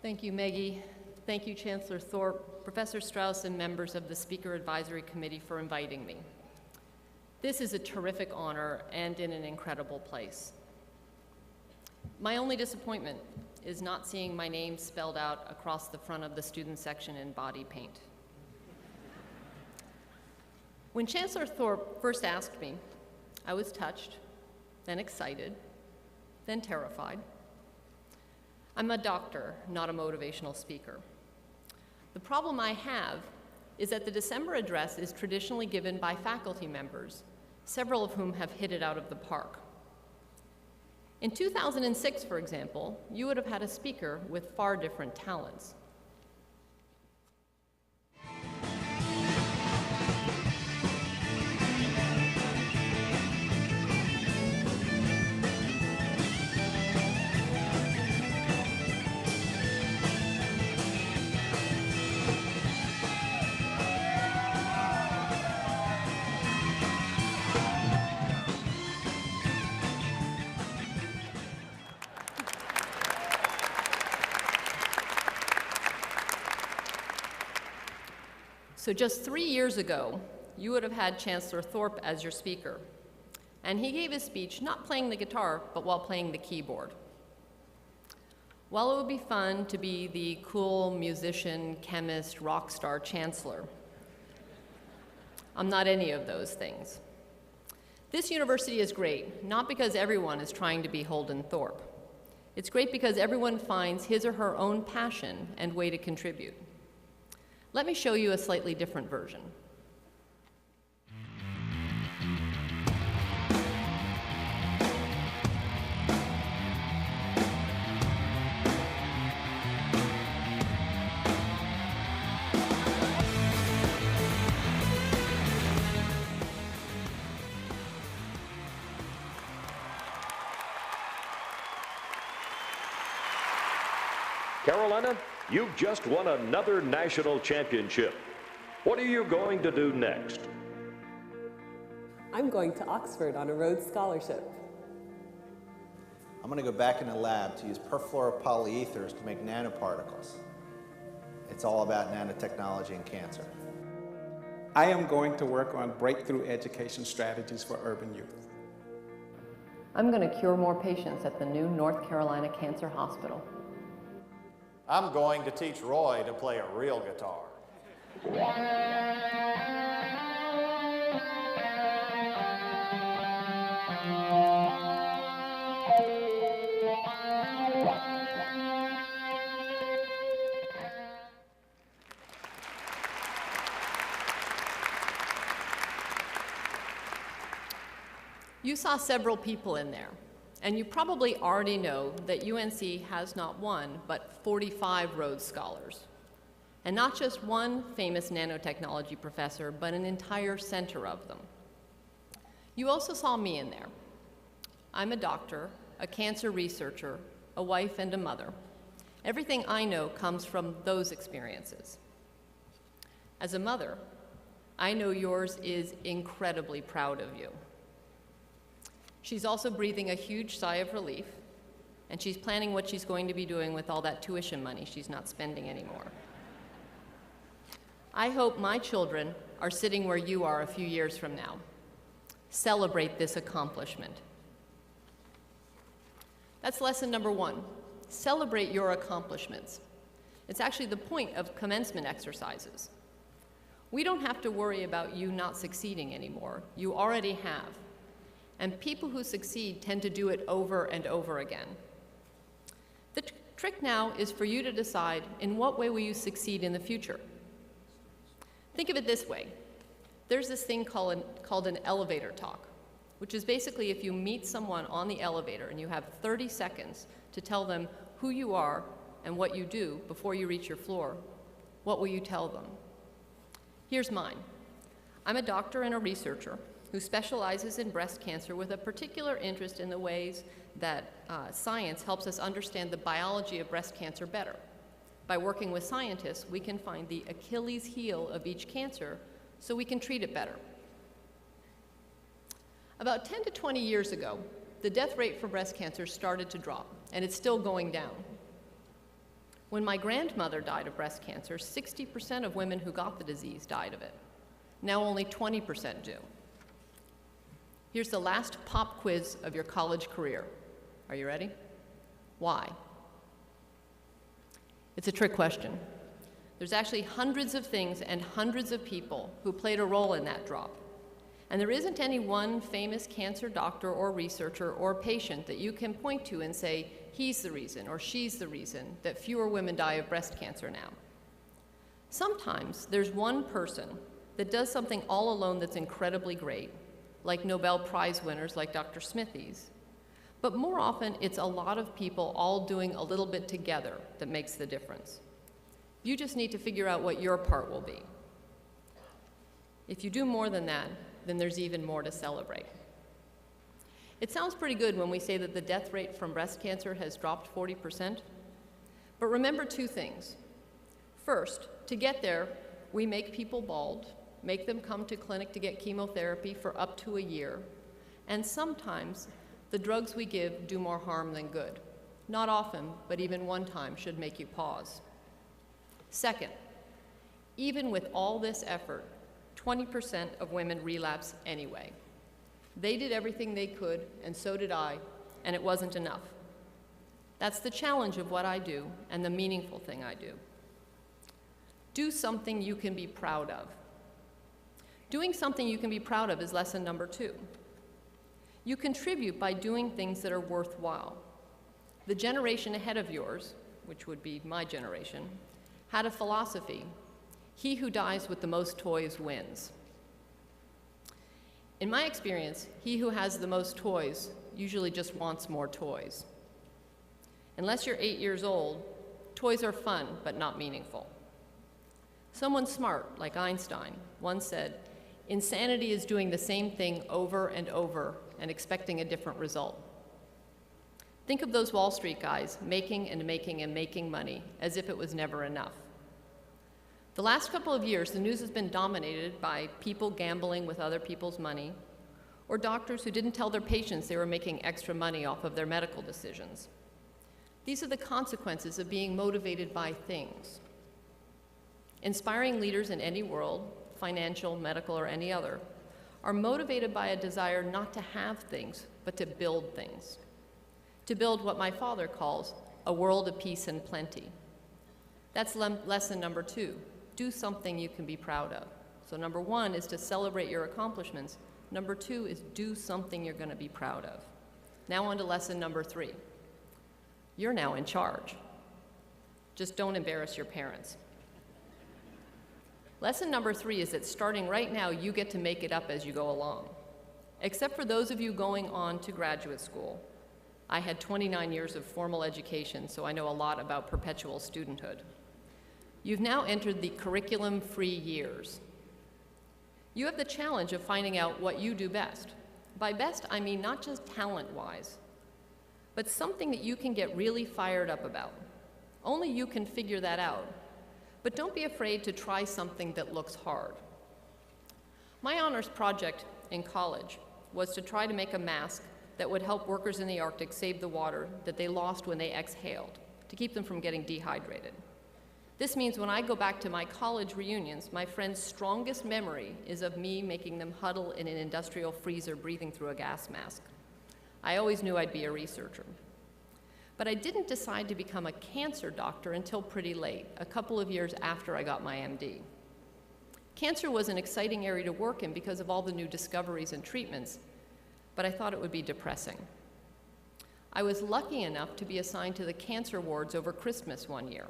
Thank you, Maggie. Thank you, Chancellor Thorpe, Professor Strauss, and members of the Speaker Advisory Committee for inviting me. This is a terrific honor and in an incredible place. My only disappointment is not seeing my name spelled out across the front of the student section in body paint. When Chancellor Thorpe first asked me, I was touched, then excited, then terrified. I'm a doctor, not a motivational speaker. The problem I have is that the December address is traditionally given by faculty members, several of whom have hit it out of the park. In 2006, for example, you would have had a speaker with far different talents. So just 3 years ago, you would have had Chancellor Thorpe as your speaker. And he gave his speech not playing the guitar, but while playing the keyboard. While it would be fun to be the cool musician, chemist, rock star chancellor, I'm not any of those things. This university is great, not because everyone is trying to be Holden Thorpe. It's great because everyone finds his or her own passion and way to contribute. Let me show you a slightly different version. Carolina, you've just won another national championship. What are you going to do next? I'm going to Oxford on a Rhodes Scholarship. I'm going to go back in the lab to use perfluoropolyethers to make nanoparticles. It's all about nanotechnology and cancer. I am going to work on breakthrough education strategies for urban youth. I'm going to cure more patients at the new North Carolina Cancer Hospital. I'm going to teach Roy to play a real guitar. You saw several people in there. And you probably already know that UNC has not one, but 45 Rhodes Scholars. And not just one famous nanotechnology professor, but an entire center of them. You also saw me in there. I'm a doctor, a cancer researcher, a wife and a mother. Everything I know comes from those experiences. As a mother, I know yours is incredibly proud of you. She's also breathing a huge sigh of relief, and she's planning what she's going to be doing with all that tuition money she's not spending anymore. I hope my children are sitting where you are a few years from now. Celebrate this accomplishment. That's lesson number one. Celebrate your accomplishments. It's actually the point of commencement exercises. We don't have to worry about you not succeeding anymore. You already have. And people who succeed tend to do it over and over again. The trick now is for you to decide in what way will you succeed in the future. Think of it this way. There's this thing called an elevator talk, which is basically if you meet someone on the elevator and you have 30 seconds to tell them who you are and what you do before you reach your floor, what will you tell them? Here's mine. I'm a doctor and a researcher who specializes in breast cancer with a particular interest in the ways that science helps us understand the biology of breast cancer better. By working with scientists, we can find the Achilles heel of each cancer so we can treat it better. About 10 to 20 years ago, the death rate for breast cancer started to drop, and it's still going down. When my grandmother died of breast cancer, 60% of women who got the disease died of it. Now only 20% do. Here's the last pop quiz of your college career. Are you ready? Why? It's a trick question. There's actually hundreds of things and hundreds of people who played a role in that drop. And there isn't any one famous cancer doctor or researcher or patient that you can point to and say, he's the reason or she's the reason that fewer women die of breast cancer now. Sometimes there's one person that does something all alone that's incredibly great, like Nobel Prize winners like Dr. Smithies. But more often, it's a lot of people all doing a little bit together that makes the difference. You just need to figure out what your part will be. If you do more than that, then there's even more to celebrate. It sounds pretty good when we say that the death rate from breast cancer has dropped 40%. But remember two things. First, to get there, we make people bald, make them come to clinic to get chemotherapy for up to a year, and sometimes the drugs we give do more harm than good. Not often, but even one time should make you pause. Second, even with all this effort, 20% of women relapse anyway. They did everything they could, and so did I, and it wasn't enough. That's the challenge of what I do and the meaningful thing I do. Do something you can be proud of. Doing something you can be proud of is lesson number 2. You contribute by doing things that are worthwhile. The generation ahead of yours, which would be my generation, had a philosophy: he who dies with the most toys wins. In my experience, he who has the most toys usually just wants more toys. Unless you're 8 years old, toys are fun but not meaningful. Someone smart, like Einstein, once said, "Insanity is doing the same thing over and over and expecting a different result." Think of those Wall Street guys making and making and making money as if it was never enough. The last couple of years, the news has been dominated by people gambling with other people's money, or doctors who didn't tell their patients they were making extra money off of their medical decisions. These are the consequences of being motivated by things. Inspiring leaders in any world, financial, medical, or any other, are motivated by a desire not to have things, but to build things. To build what my father calls a world of peace and plenty. That's lesson number 2. Do something you can be proud of. So number 1 is to celebrate your accomplishments. Number 2 is do something you're going to be proud of. Now on to lesson number 3. You're now in charge. Just don't embarrass your parents. Lesson number 3 is that starting right now, you get to make it up as you go along. Except for those of you going on to graduate school. I had 29 years of formal education, so I know a lot about perpetual studenthood. You've now entered the curriculum-free years. You have the challenge of finding out what you do best. By best, I mean not just talent-wise, but something that you can get really fired up about. Only you can figure that out. But don't be afraid to try something that looks hard. My honors project in college was to try to make a mask that would help workers in the Arctic save the water that they lost when they exhaled, to keep them from getting dehydrated. This means when I go back to my college reunions, my friends' strongest memory is of me making them huddle in an industrial freezer breathing through a gas mask. I always knew I'd be a researcher. But I didn't decide to become a cancer doctor until pretty late, a couple of years after I got my MD. Cancer was an exciting area to work in because of all the new discoveries and treatments, but I thought it would be depressing. I was lucky enough to be assigned to the cancer wards over Christmas one year.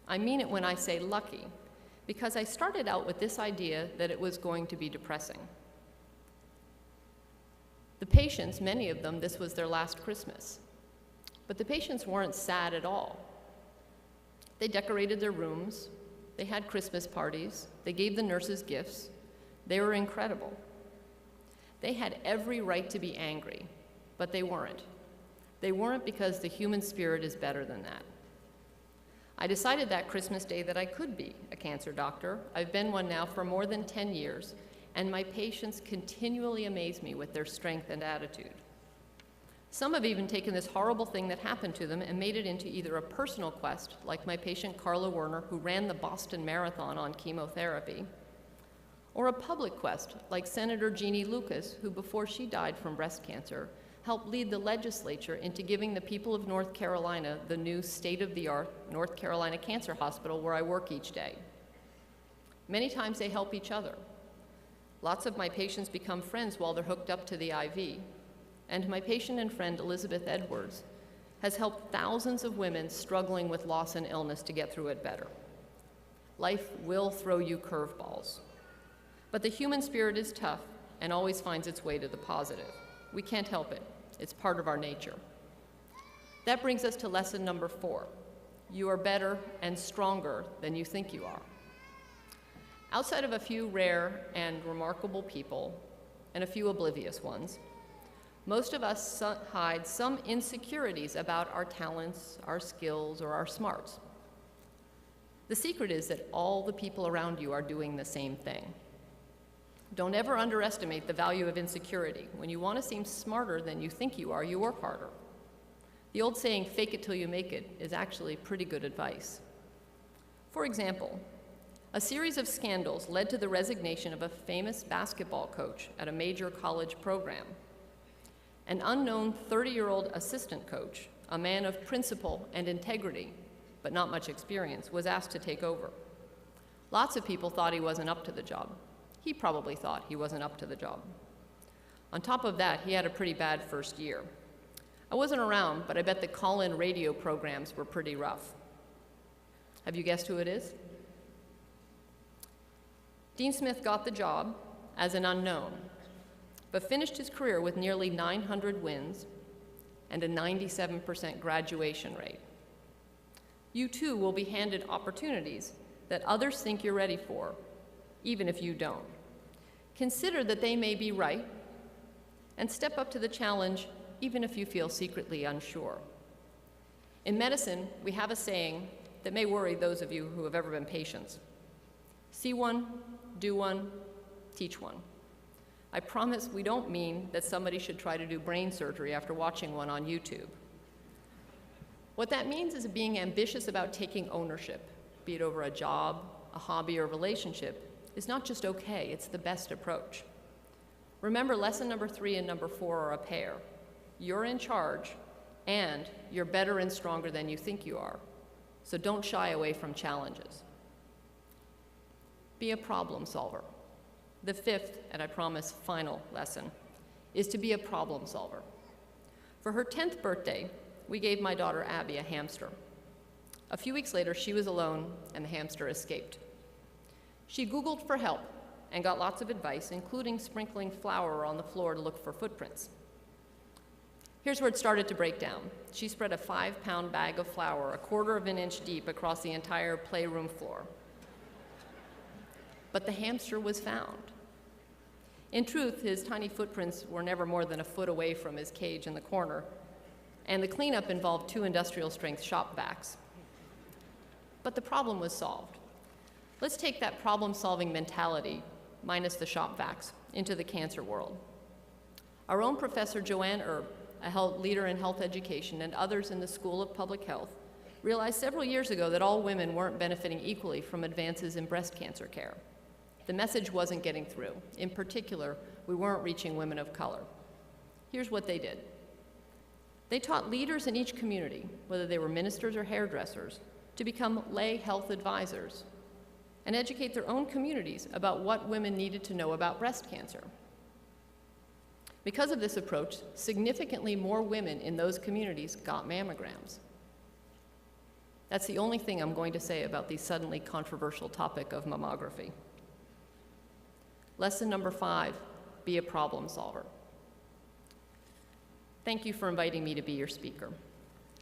I mean it when I say lucky, because I started out with this idea that it was going to be depressing. The patients, many of them, this was their last Christmas. But the patients weren't sad at all. They decorated their rooms, they had Christmas parties, they gave the nurses gifts. They were incredible. They had every right to be angry, but they weren't. They weren't because the human spirit is better than that. I decided that Christmas Day that I could be a cancer doctor. I've been one now for more than 10 years, and my patients continually amaze me with their strength and attitude. Some have even taken this horrible thing that happened to them and made it into either a personal quest, like my patient Carla Werner, who ran the Boston Marathon on chemotherapy, or a public quest, like Senator Jeannie Lucas, who before she died from breast cancer, helped lead the legislature into giving the people of North Carolina the new state-of-the-art North Carolina Cancer Hospital where I work each day. Many times they help each other. Lots of my patients become friends while they're hooked up to the IV. And my patient and friend Elizabeth Edwards has helped thousands of women struggling with loss and illness to get through it better. Life will throw you curveballs. But the human spirit is tough and always finds its way to the positive. We can't help it. It's part of our nature. That brings us to lesson number 4. You are better and stronger than you think you are. Outside of a few rare and remarkable people and a few oblivious ones, most of us hide some insecurities about our talents, our skills, or our smarts. The secret is that all the people around you are doing the same thing. Don't ever underestimate the value of insecurity. When you want to seem smarter than you think you are, you work harder. The old saying, fake it till you make it, is actually pretty good advice. For example, a series of scandals led to the resignation of a famous basketball coach at a major college program. An unknown 30-year-old assistant coach, a man of principle and integrity, but not much experience, was asked to take over. Lots of people thought he wasn't up to the job. He probably thought he wasn't up to the job. On top of that, he had a pretty bad first year. I wasn't around, but I bet the call-in radio programs were pretty rough. Have you guessed who it is? Dean Smith got the job as an unknown, but finished his career with nearly 900 wins and a 97% graduation rate. You too will be handed opportunities that others think you're ready for, even if you don't. Consider that they may be right, and step up to the challenge even if you feel secretly unsure. In medicine, we have a saying that may worry those of you who have ever been patients. See one, do one, teach one. I promise we don't mean that somebody should try to do brain surgery after watching one on YouTube. What that means is being ambitious about taking ownership, be it over a job, a hobby, or relationship, is not just okay, it's the best approach. Remember, lesson number 3 and number 4 are a pair. You're in charge, and you're better and stronger than you think you are. So don't shy away from challenges. Be a problem solver. The 5th, and I promise final lesson, is to be a problem solver. For her 10th birthday, we gave my daughter Abby a hamster. A few weeks later, she was alone, and the hamster escaped. She Googled for help and got lots of advice, including sprinkling flour on the floor to look for footprints. Here's where it started to break down. She spread a 5-pound bag of flour, 1/4 of an inch deep, across the entire playroom floor. But the hamster was found. In truth, his tiny footprints were never more than a foot away from his cage in the corner, and the cleanup involved 2 industrial-strength shop vacs. But the problem was solved. Let's take that problem-solving mentality, minus the shop vacs, into the cancer world. Our own Professor Joanne Erb, a leader in health education, and others in the School of Public Health, realized several years ago that all women weren't benefiting equally from advances in breast cancer care. The message wasn't getting through. In particular, we weren't reaching women of color. Here's what they did. They taught leaders in each community, whether they were ministers or hairdressers, to become lay health advisors and educate their own communities about what women needed to know about breast cancer. Because of this approach, significantly more women in those communities got mammograms. That's the only thing I'm going to say about the suddenly controversial topic of mammography. Lesson number 5, be a problem solver. Thank you for inviting me to be your speaker.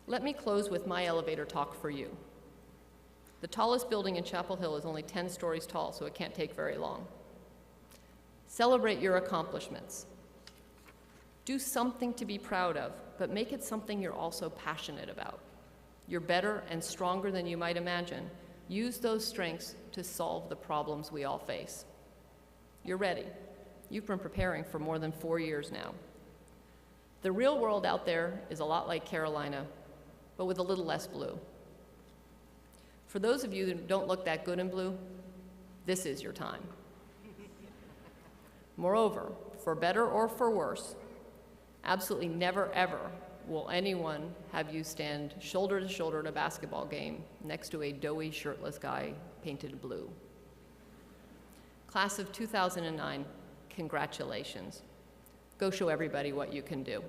Let me close with my elevator talk for you. The tallest building in Chapel Hill is only 10 stories tall, so it can't take very long. Celebrate your accomplishments. Do something to be proud of, but make it something you're also passionate about. You're better and stronger than you might imagine. Use those strengths to solve the problems we all face. You're ready. You've been preparing for more than 4 years now. The real world out there is a lot like Carolina, but with a little less blue. For those of you who don't look that good in blue, this is your time. Moreover, for better or for worse, absolutely never ever will anyone have you stand shoulder to shoulder at a basketball game next to a doughy, shirtless guy painted blue. Class of 2009, congratulations. Go show everybody what you can do.